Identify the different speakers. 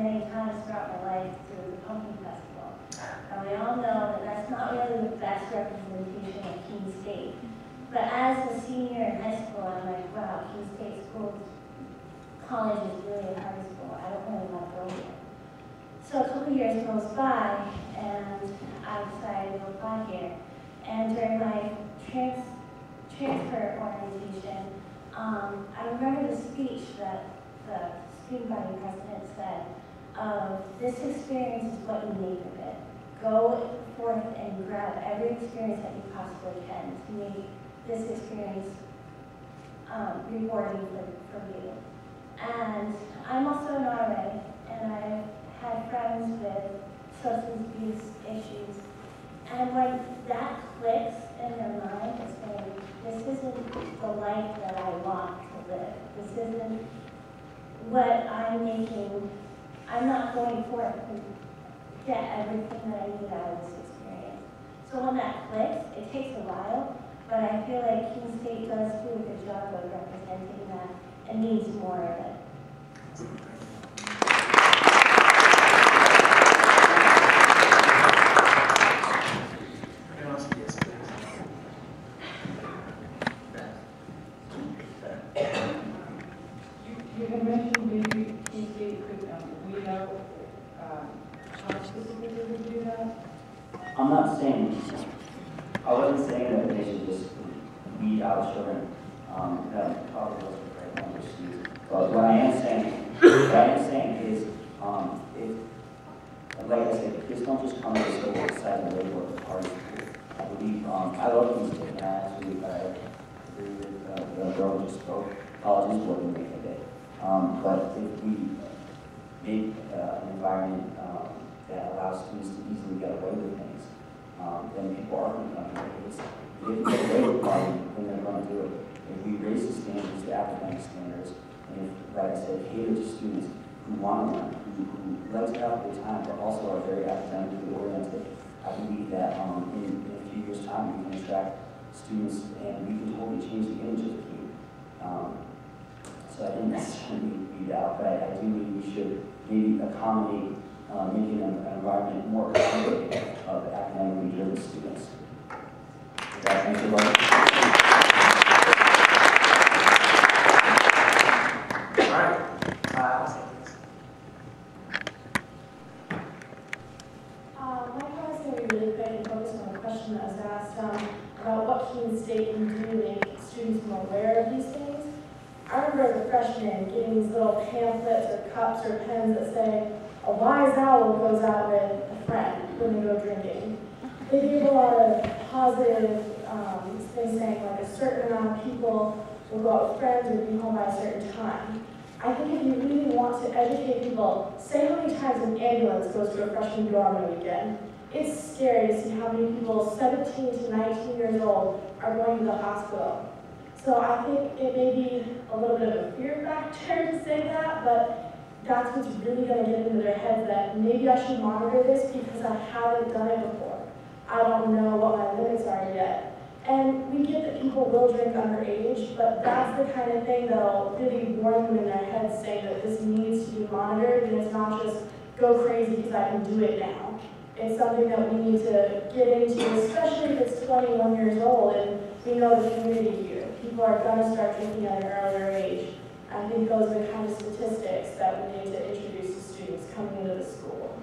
Speaker 1: many times throughout my life through the pumpkin festival. And we all know that that's not really the best representation of Keene State. But as a senior in high school, I'm like, wow, Keene State College is really a high school. I don't really want to go here. So a couple years goes by, and I decided to apply here. And during my transfer orientation, I remember the speech that the student body president said, this experience is what you make of it. Go forth and grab every experience that you possibly can to make this experience rewarding for you. And I'm also an RA, and I've had friends with substance abuse issues. And when that clicks in their mind, it's saying, this isn't the life that I want to live. This isn't what I'm making. I'm not going forth to get everything that I need out of this experience. So when that clicks, it takes a while, but I feel like Keene State does do a good job of representing that and needs more of it.
Speaker 2: You had mentioned maybe Keene State could weed out how specifically they would do that?
Speaker 3: I'm not saying, I wasn't saying that they should just weed out children. That probably wasn't the right language to use. But what I am saying is, if, like I said, kids don't just come to the school and decide to label at the party. I believe, I love Keene State, and I agree with the girl who just spoke. College is what we make of it. But if we make an environment that allows students to easily get away with things, then people are going to come here. If you get away with partying, then they're going to do it. If we raise the standards, the academic standards, and if, like I said, cater to students who want to learn, who like to have a good time, but also are very academically oriented, I believe that in a few years' time we can attract students and we can totally change the image of the Keene. So I didn't necessarily weed out, but I do believe we should maybe accommodate, making an environment more accommodating of academically driven students. Does that answer your question?
Speaker 4: All right.
Speaker 5: My part is going to be really quick and focus on a question that was asked about what Keene State can do to make students more aware of these things. I remember as a freshman getting these little pamphlets or cups or pens that say, a wise owl goes out with a friend when they go drinking. They gave a lot of positive things saying like a certain amount of people will go out with friends or be home by a certain time. I think if you really want to educate people, say how many times an ambulance goes to a freshman dorm on a weekend. It's scary to see how many people 17 to 19 years old are going to the hospital. So I think it may be a little bit of a fear factor to say that, but that's what's really going to get into their heads that maybe I should monitor this because I haven't done it before. I don't know what my limits are yet. And we get that people will drink underage, but that's the kind of thing that'll really warn them in their heads saying that this needs to be monitored and it's not just go crazy because I can do it now. It's something that we need to get into, especially if it's 21 years old and we know the community here. People are going to start drinking at an earlier age. I think those are the kind of statistics that we need to introduce to students coming into the school.